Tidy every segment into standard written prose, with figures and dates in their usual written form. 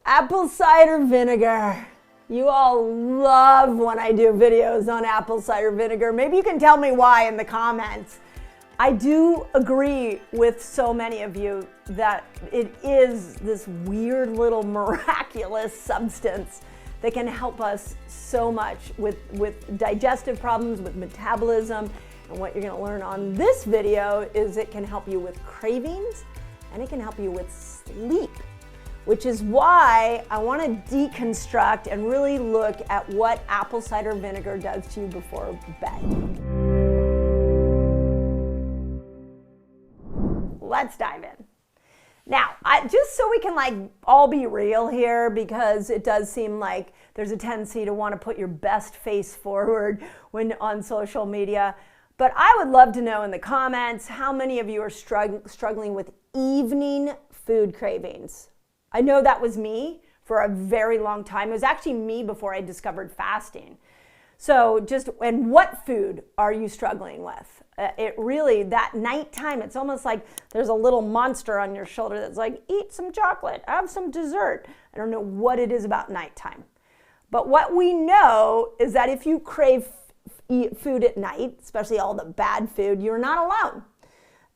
Apple cider vinegar. You all love when I do videos on apple cider vinegar. Maybe you can tell me why in the comments. I do agree with so many of you that it is this weird little miraculous substance that can help us so much with digestive problems, with metabolism. And what you're gonna learn on this video is it can help you with cravings and it can help you with sleep, which is why I want to deconstruct and really look at what apple cider vinegar does to you before bed. Let's dive in. Now, just so we can all be real here, because it does seem like there's a tendency to want to put your best face forward when on social media. But I would love to know in the comments how many of you are struggling with evening food cravings. I know that was me for a very long time. It was actually me before I discovered fasting. So and what food are you struggling with? It really, that nighttime, it's almost like there's a little monster on your shoulder that's like, eat some chocolate, have some dessert. I don't know what it is about nighttime. But what we know is that if you crave food at night, especially all the bad food, you're not alone.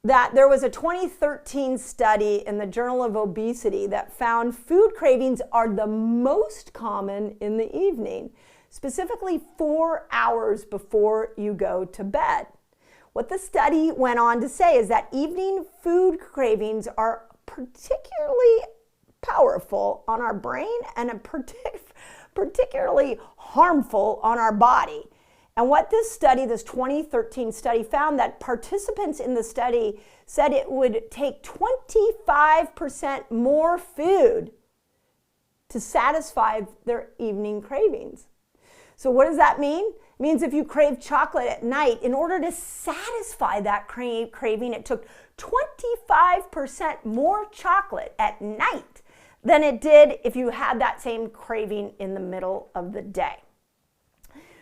That there was a 2013 study in the Journal of Obesity that found food cravings are the most common in the evening, specifically 4 hours before you go to bed. What the study went on to say is that evening food cravings are particularly powerful on our brain and particularly harmful on our body. And what this 2013 study found, that participants in the study said it would take 25% more food to satisfy their evening cravings. So what does that mean? It means if you crave chocolate at night, in order to satisfy that craving, it took 25% more chocolate at night than it did if you had that same craving in the middle of the day.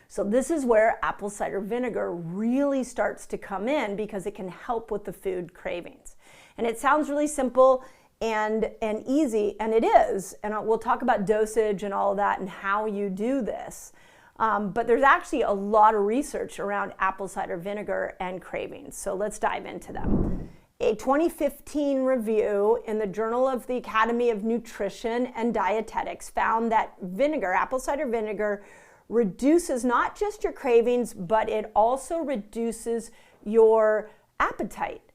So this is where apple cider vinegar really starts to come in, because it can help with the food cravings. And it sounds really simple and easy, and it is. And we'll talk about dosage and all of that and how you do this. But there's actually a lot of research around apple cider vinegar and cravings. So let's dive into them. A 2015 review in the Journal of the Academy of Nutrition and Dietetics found that apple cider vinegar, reduces not just your cravings, but it also reduces your appetite.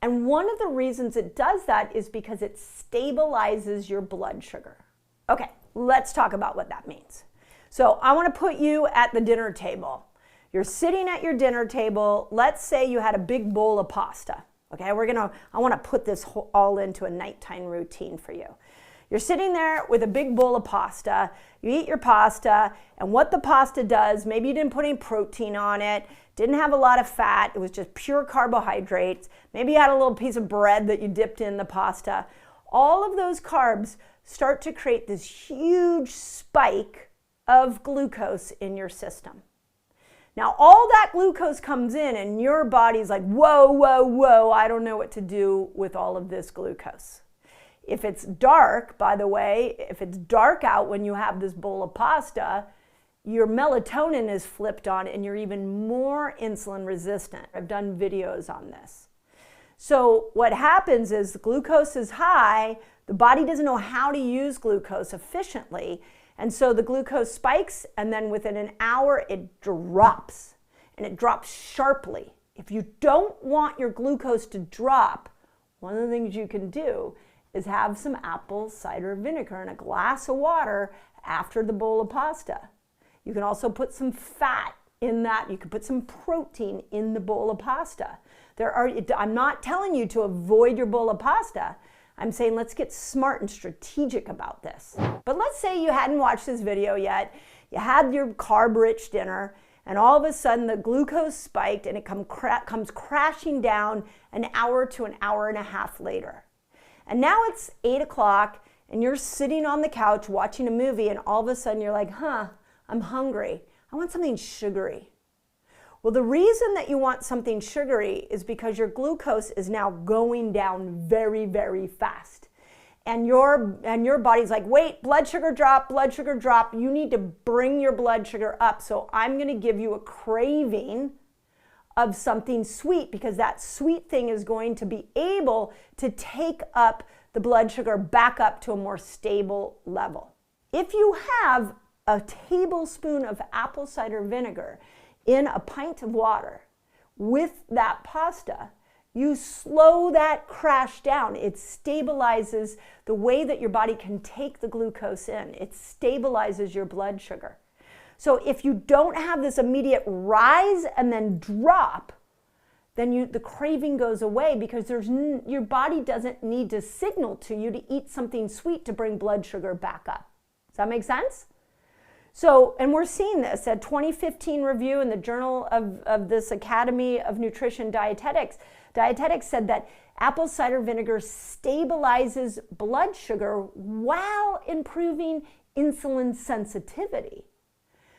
And one of the reasons it does that is because it stabilizes your blood sugar. Okay, let's talk about what that means. So I want to put you at the dinner table. You're sitting at your dinner table. Let's say you had a big bowl of pasta. Okay, I want to put this all into a nighttime routine for you. You're sitting there with a big bowl of pasta. You eat your pasta, and what the pasta does, maybe you didn't put any protein on it, didn't have a lot of fat, it was just pure carbohydrates. Maybe you had a little piece of bread that you dipped in the pasta. All of those carbs start to create this huge spike of glucose in your system. Now, all that glucose comes in, and your body's like, whoa, whoa, whoa, I don't know what to do with all of this glucose. If it's dark, by the way, if it's dark out when you have this bowl of pasta, your melatonin is flipped on and you're even more insulin resistant. I've done videos on this. So what happens is the glucose is high, the body doesn't know how to use glucose efficiently, and so the glucose spikes, and then within an hour it drops, and it drops sharply. If you don't want your glucose to drop, one of the things you can do is have some apple cider vinegar in a glass of water after the bowl of pasta. You can also put some fat in that. You can put some protein in the bowl of pasta. I'm not telling you to avoid your bowl of pasta. I'm saying let's get smart and strategic about this. But let's say you hadn't watched this video yet. You had your carb-rich dinner, and all of a sudden the glucose spiked and it comes crashing down an hour to an hour and a half later. And now it's 8 o'clock and you're sitting on the couch watching a movie, and all of a sudden you're like, I'm hungry. I want something sugary. Well, the reason that you want something sugary is because your glucose is now going down very, very fast. and your body's like, wait, blood sugar drop, you need to bring your blood sugar up. So I'm going to give you a craving of something sweet, because that sweet thing is going to be able to take up the blood sugar back up to a more stable level. If you have a tablespoon of apple cider vinegar in a pint of water with that pasta, you slow that crash down. It stabilizes the way that your body can take the glucose in. It stabilizes your blood sugar. So if you don't have this immediate rise and then drop, then the craving goes away, because your body doesn't need to signal to you to eat something sweet to bring blood sugar back up. Does that make sense? So, and we're seeing this at 2015 review in the Journal of this Academy of Nutrition Dietetics. Dietetics said that apple cider vinegar stabilizes blood sugar while improving insulin sensitivity.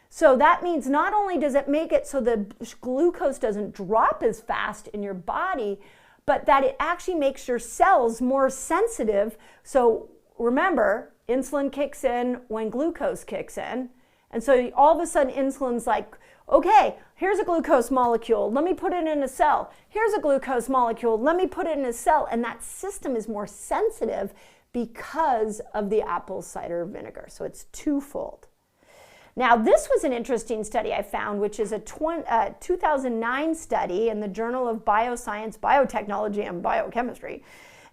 So that means not only does it make it so the glucose doesn't drop as fast in your body, but that it actually makes your cells more sensitive. So remember, insulin kicks in when glucose kicks in. And so all of a sudden insulin's like, okay, here's a glucose molecule, let me put it in a cell. Here's a glucose molecule, let me put it in a cell. And that system is more sensitive because of the apple cider vinegar. So it's twofold. Now, this was an interesting study I found, which is a 2009 study in the Journal of Bioscience, Biotechnology, and Biochemistry.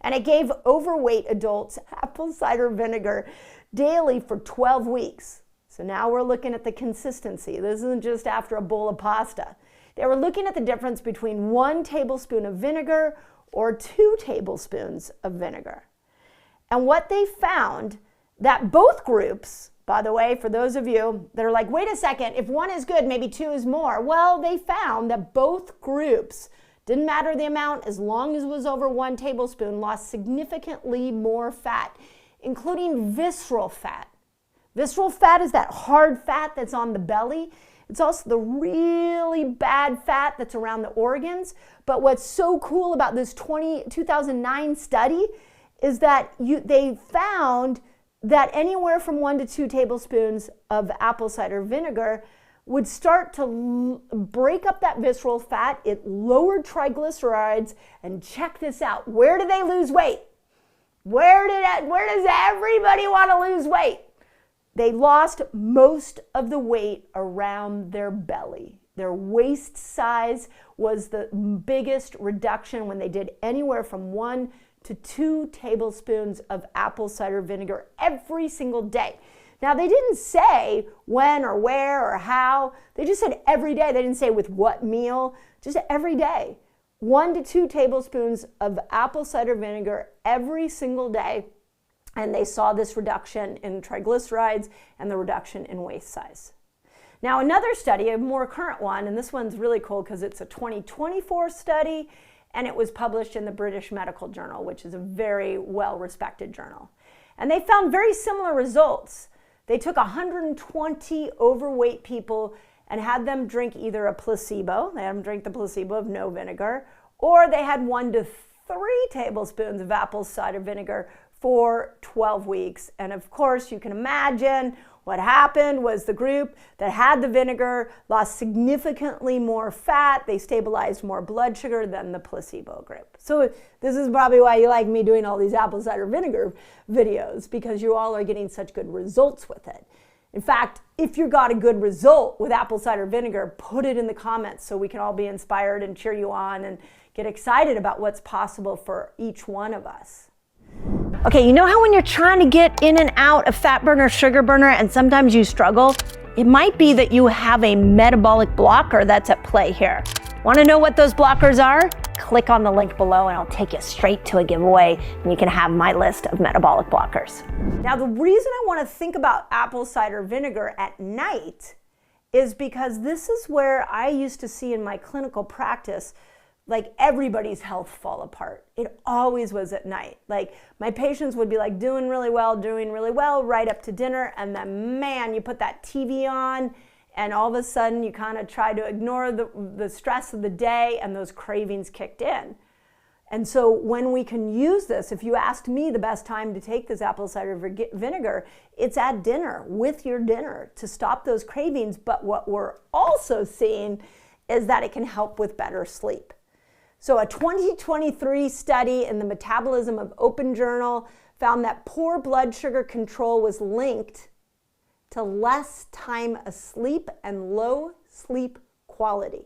And it gave overweight adults apple cider vinegar daily for 12 weeks. So now we're looking at the consistency. This isn't just after a bowl of pasta. They were looking at the difference between 1 tablespoon of vinegar or 2 tablespoons of vinegar. And what they found, that both groups, by the way, for those of you that are like, wait a second, if 1 is good, maybe 2 is more. Well, they found that both groups, didn't matter the amount, as long as it was over 1 tablespoon, lost significantly more fat, including visceral fat. Visceral fat is that hard fat that's on the belly. It's also the really bad fat that's around the organs. But what's so cool about this 2009 study is that they found that anywhere from 1 to 2 tablespoons of apple cider vinegar would start to break up that visceral fat. It lowered triglycerides, and check this out. Where do they lose weight? Where does everybody want to lose weight? They lost most of the weight around their belly. Their waist size was the biggest reduction when they did anywhere from 1 to 2 tablespoons of apple cider vinegar every single day. Now, they didn't say when or where or how. They just said every day. They didn't say with what meal, just every day. 1 to 2 tablespoons of apple cider vinegar every single day. And they saw this reduction in triglycerides and the reduction in waist size. Now, another study, a more current one, and this one's really cool because it's a 2024 study, and it was published in the British Medical Journal, which is a very well-respected journal. And they found very similar results. They took 120 overweight people and had them drink either a placebo, they had them drink the placebo of no vinegar, or they had 1 to 3 tablespoons of apple cider vinegar for 12 weeks. And of course, you can imagine what happened was the group that had the vinegar lost significantly more fat. They stabilized more blood sugar than the placebo group. So this is probably why you like me doing all these apple cider vinegar videos, because you all are getting such good results with it. In fact, if you got a good result with apple cider vinegar, put it in the comments so we can all be inspired and cheer you on and get excited about what's possible for each one of us. Okay, you know how when you're trying to get in and out of fat burner, sugar burner, and sometimes you struggle? It might be that you have a metabolic blocker that's at play here. Want to know what those blockers are? Click on the link below and I'll take you straight to a giveaway and you can have my list of metabolic blockers. Now, the reason I want to think about apple cider vinegar at night is because this is where I used to see in my clinical practice like everybody's health fall apart. It always was at night. Like my patients would be like doing really well right up to dinner, and then man, you put that TV on and all of a sudden you kind of try to ignore the stress of the day and those cravings kicked in. And so when we can use this, if you asked me the best time to take this apple cider vinegar, it's at dinner, with your dinner, to stop those cravings. But what we're also seeing is that it can help with better sleep. So a 2023 study in the Metabolism of Open Journal found that poor blood sugar control was linked to less time asleep and low sleep quality.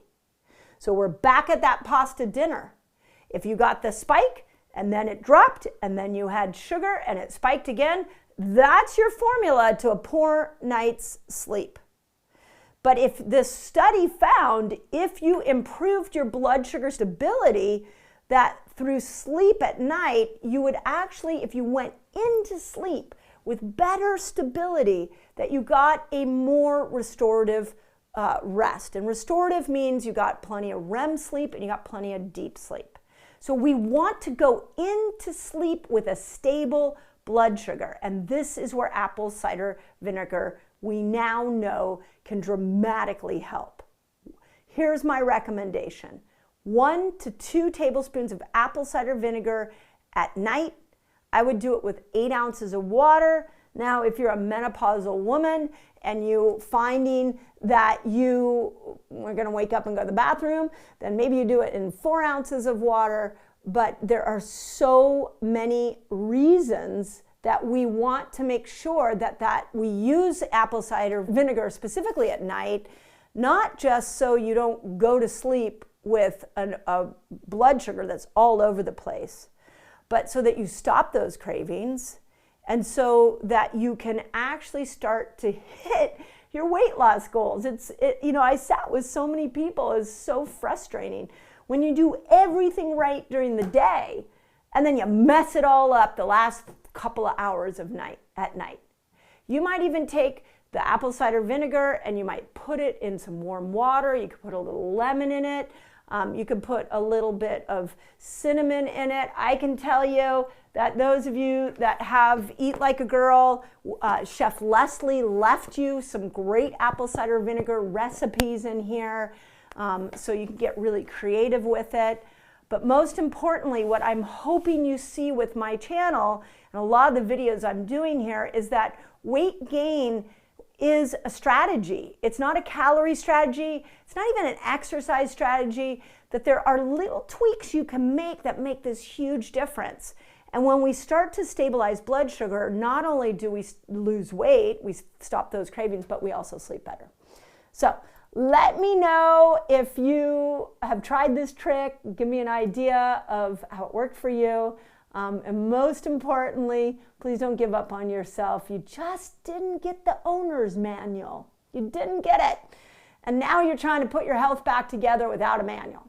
So we're back at that pasta dinner. If you got the spike and then it dropped and then you had sugar and it spiked again, that's your formula to a poor night's sleep. But if this study found if you improved your blood sugar stability, that through sleep at night, you would actually, if you went into sleep with better stability, that you got a more restorative rest. And restorative means you got plenty of REM sleep and you got plenty of deep sleep. So we want to go into sleep with a stable blood sugar. And this is where apple cider vinegar, we now know, can dramatically help. Here's my recommendation. 1 to 2 tablespoons of apple cider vinegar at night. I would do it with 8 ounces of water. Now, if you're a menopausal woman and you finding that you are going to wake up and go to the bathroom, then maybe you do it in 4 ounces of water. But there are so many reasons that we want to make sure that we use apple cider vinegar specifically at night, not just so you don't go to sleep with a blood sugar that's all over the place, but so that you stop those cravings and so that you can actually start to hit your weight loss goals. I sat with so many people. It's so frustrating when you do everything right during the day and then you mess it all up the last couple of hours at night. You might even take the apple cider vinegar and you might put it in some warm water. You could put a little lemon in it. You could put a little bit of cinnamon in it. I can tell you that those of you that have Eat Like a Girl, Chef Leslie left you some great apple cider vinegar recipes in here, so you can get really creative with it. But most importantly, what I'm hoping you see with my channel and a lot of the videos I'm doing here is that weight gain is a strategy. It's not a calorie strategy. It's not even an exercise strategy. That there are little tweaks you can make that make this huge difference. And when we start to stabilize blood sugar, not only do we lose weight, we stop those cravings, but we also sleep better. So let me know if you have tried this trick. Give me an idea of how it worked for you. And most importantly, please don't give up on yourself. You just didn't get the owner's manual. You didn't get it. And now you're trying to put your health back together without a manual.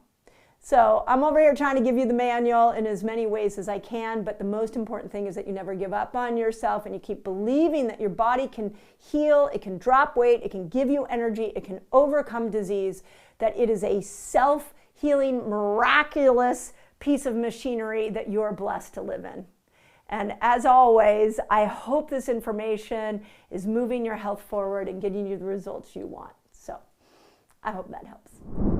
So I'm over here trying to give you the manual in as many ways as I can, but the most important thing is that you never give up on yourself and you keep believing that your body can heal, it can drop weight, it can give you energy, it can overcome disease, that it is a self-healing, miraculous piece of machinery that you're blessed to live in. And as always, I hope this information is moving your health forward and getting you the results you want. So I hope that helps.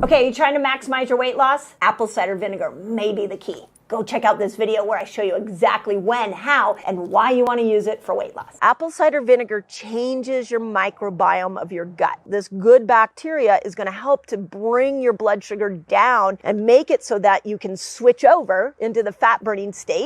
Okay, you trying to maximize your weight loss? Apple cider vinegar may be the key. Go check out this video where I show you exactly when, how, and why you want to use it for weight loss. Apple cider vinegar changes your microbiome of your gut. This good bacteria is going to help to bring your blood sugar down and make it so that you can switch over into the fat-burning state.